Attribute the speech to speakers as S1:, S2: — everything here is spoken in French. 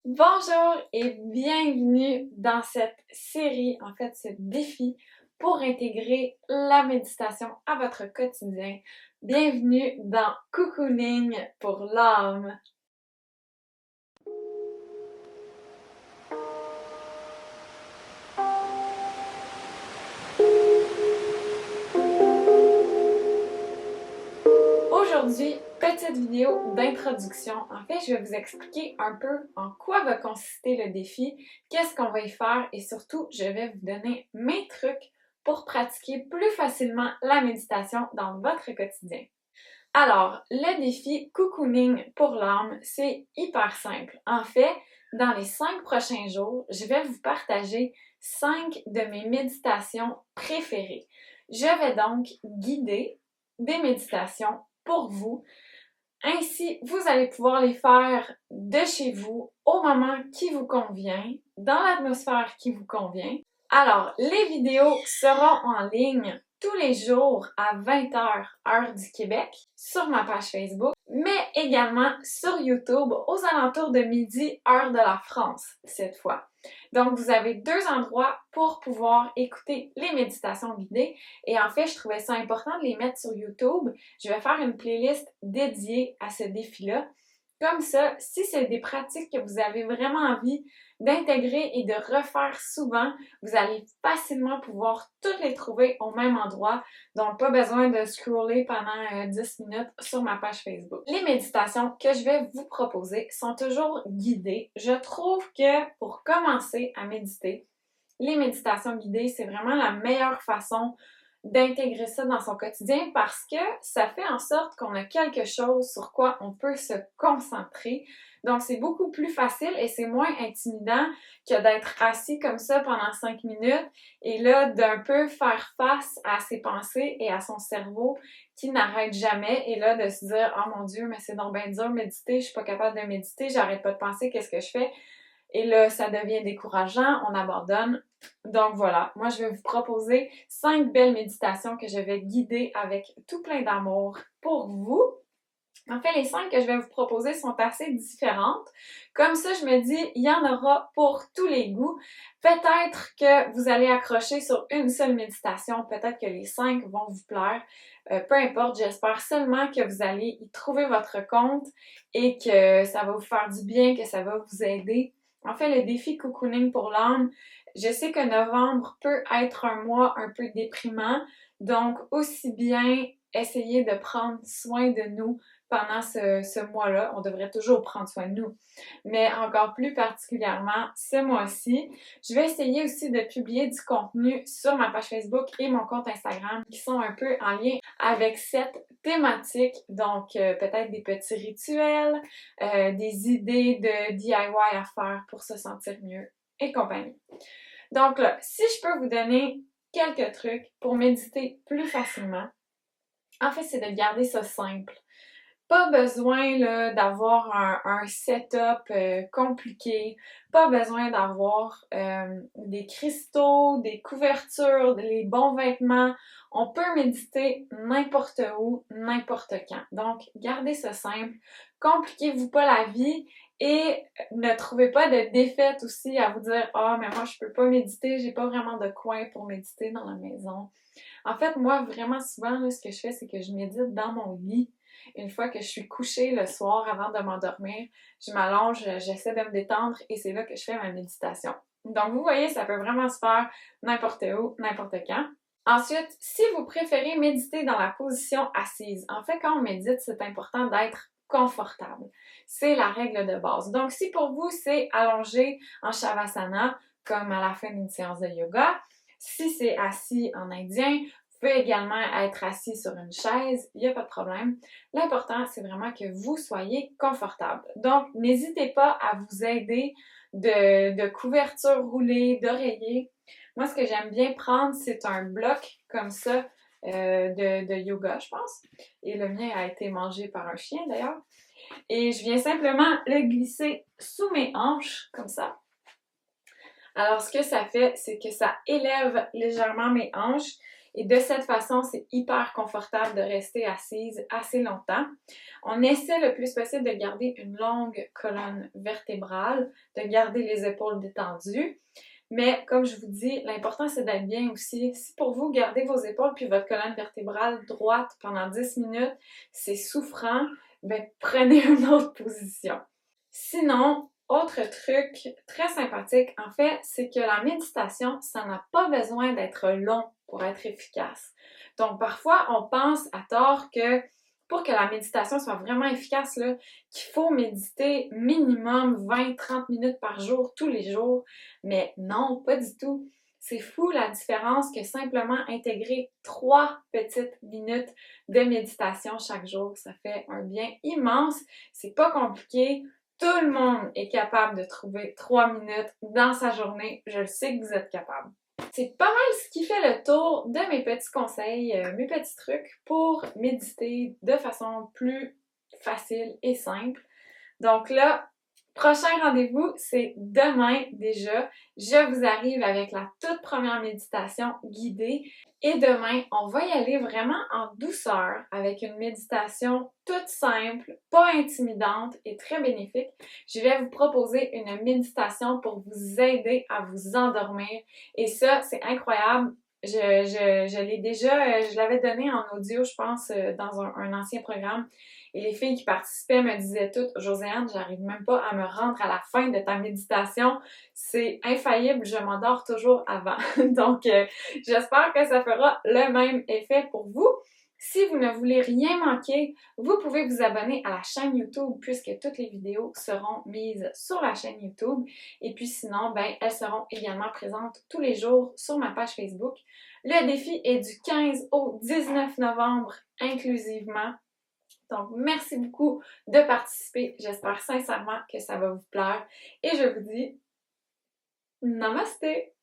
S1: Bonjour et bienvenue dans cette série, ce défi pour intégrer la méditation à votre quotidien. Bienvenue dans Cocooning pour l'âme. Aujourd'hui, petite vidéo d'introduction. Je vais vous expliquer un peu en quoi va consister le défi, qu'est-ce qu'on va y faire et surtout, je vais vous donner mes trucs pour pratiquer plus facilement la méditation dans votre quotidien. Alors, le défi Cocooning pour l'âme, c'est hyper simple. Dans les 5 prochains jours, je vais vous partager 5 de mes méditations préférées. Je vais donc guider des méditations pour vous. Ainsi, vous allez pouvoir les faire de chez vous au moment qui vous convient, dans l'atmosphère qui vous convient. Alors, les vidéos seront en ligne tous les jours à 20h heure du Québec sur ma page Facebook, mais également sur YouTube aux alentours de midi heure de la France cette fois. Donc, vous avez 2 endroits pour pouvoir écouter les méditations guidées et je trouvais ça important de les mettre sur YouTube. Je vais faire une playlist dédiée à ce défi-là. Comme ça, si c'est des pratiques que vous avez vraiment envie d'intégrer et de refaire souvent, vous allez facilement pouvoir toutes les trouver au même endroit. Donc, pas besoin de scroller pendant 10 minutes sur ma page Facebook. Les méditations que je vais vous proposer sont toujours guidées. Je trouve que pour commencer à méditer, les méditations guidées, c'est vraiment la meilleure façon d'intégrer ça dans son quotidien parce que ça fait en sorte qu'on a quelque chose sur quoi on peut se concentrer. Donc, c'est beaucoup plus facile et c'est moins intimidant que d'être assis comme ça pendant 5 minutes et là, d'un peu faire face à ses pensées et à son cerveau qui n'arrête jamais et là, de se dire « Oh mon Dieu, mais c'est donc bien dur de méditer, je suis pas capable de méditer, j'arrête pas de penser, qu'est-ce que je fais? » Et là, ça devient décourageant, on abandonne. Donc voilà, moi je vais vous proposer 5 belles méditations que je vais guider avec tout plein d'amour pour vous. Les 5 que je vais vous proposer sont assez différentes. Comme ça, je me dis, il y en aura pour tous les goûts. Peut-être que vous allez accrocher sur une seule méditation, peut-être que les 5 vont vous plaire. Peu importe, j'espère seulement que vous allez y trouver votre compte et que ça va vous faire du bien, que ça va vous aider. Le défi Cocooning pour l'âme, je sais que novembre peut être un mois un peu déprimant, donc aussi bien essayer de prendre soin de nous pendant ce mois-là. On devrait toujours prendre soin de nous, mais encore plus particulièrement ce mois-ci. Je vais essayer aussi de publier du contenu sur ma page Facebook et mon compte Instagram qui sont un peu en lien avec cette thématique. Donc, peut-être des petits rituels, des idées de DIY à faire pour se sentir mieux et compagnie. Donc là, si je peux vous donner quelques trucs pour méditer plus facilement, c'est de garder ça simple. Pas besoin d'avoir un setup compliqué, pas besoin d'avoir des cristaux, des couvertures, les bons vêtements. On peut méditer n'importe où, n'importe quand. Donc, gardez ça simple, compliquez-vous pas la vie et ne trouvez pas de défaite aussi à vous dire « Ah, mais moi je peux pas méditer, j'ai pas vraiment de coin pour méditer dans la maison. » Moi, vraiment souvent, là, ce que je fais, c'est que je médite dans mon lit. Une fois que je suis couchée le soir avant de m'endormir, je m'allonge, j'essaie de me détendre et c'est là que je fais ma méditation. Donc, vous voyez, ça peut vraiment se faire n'importe où, n'importe quand. Ensuite, si vous préférez méditer dans la position assise, quand on médite, c'est important d'être confortable. C'est la règle de base. Donc, si pour vous, c'est allongé en Shavasana, comme à la fin d'une séance de yoga, si c'est assis en indien, vous pouvez également être assis sur une chaise, il n'y a pas de problème. L'important, c'est vraiment que vous soyez confortable. Donc, n'hésitez pas à vous aider de couverture roulée, d'oreiller. Moi, ce que j'aime bien prendre, c'est un bloc comme ça de yoga, je pense. Et le mien a été mangé par un chien d'ailleurs. Et je viens simplement le glisser sous mes hanches, comme ça. Alors, ce que ça fait, c'est que ça élève légèrement mes hanches et de cette façon, c'est hyper confortable de rester assise assez longtemps. On essaie le plus possible de garder une longue colonne vertébrale, de garder les épaules détendues. Mais comme je vous dis, l'important c'est d'être bien aussi. Si pour vous, gardez vos épaules puis votre colonne vertébrale droite pendant 10 minutes, c'est souffrant, ben prenez une autre position. Sinon, autre truc très sympathique, en fait, c'est que la méditation, ça n'a pas besoin d'être long pour être efficace. Donc, parfois, on pense à tort que pour que la méditation soit vraiment efficace, là, qu'il faut méditer minimum 20-30 minutes par jour, tous les jours. Mais non, pas du tout. C'est fou la différence que simplement intégrer 3 petites minutes de méditation chaque jour. Ça fait un bien immense. C'est pas compliqué. Tout le monde est capable de trouver 3 minutes dans sa journée. Je le sais que vous êtes capable. C'est pas mal ce qui fait le tour de mes petits conseils, mes petits trucs pour méditer de façon plus facile et simple. Donc là, prochain rendez-vous, c'est demain déjà. Je vous arrive avec la toute première méditation guidée. Et demain, on va y aller vraiment en douceur avec une méditation toute simple, pas intimidante et très bénéfique. Je vais vous proposer une méditation pour vous aider à vous endormir. Et ça, c'est incroyable. Je l'ai déjà, je l'avais donné en audio, je pense, dans un ancien programme. Et les filles qui participaient me disaient toutes, Josiane, j'arrive même pas à me rendre à la fin de ta méditation. C'est infaillible, je m'endors toujours avant. Donc, j'espère que ça fera le même effet pour vous. Si vous ne voulez rien manquer, vous pouvez vous abonner à la chaîne YouTube puisque toutes les vidéos seront mises sur la chaîne YouTube. Et puis sinon, ben, elles seront également présentes tous les jours sur ma page Facebook. Le défi est du 15 au 19 novembre inclusivement. Donc, merci beaucoup de participer. J'espère sincèrement que ça va vous plaire. Et je vous dis Namasté!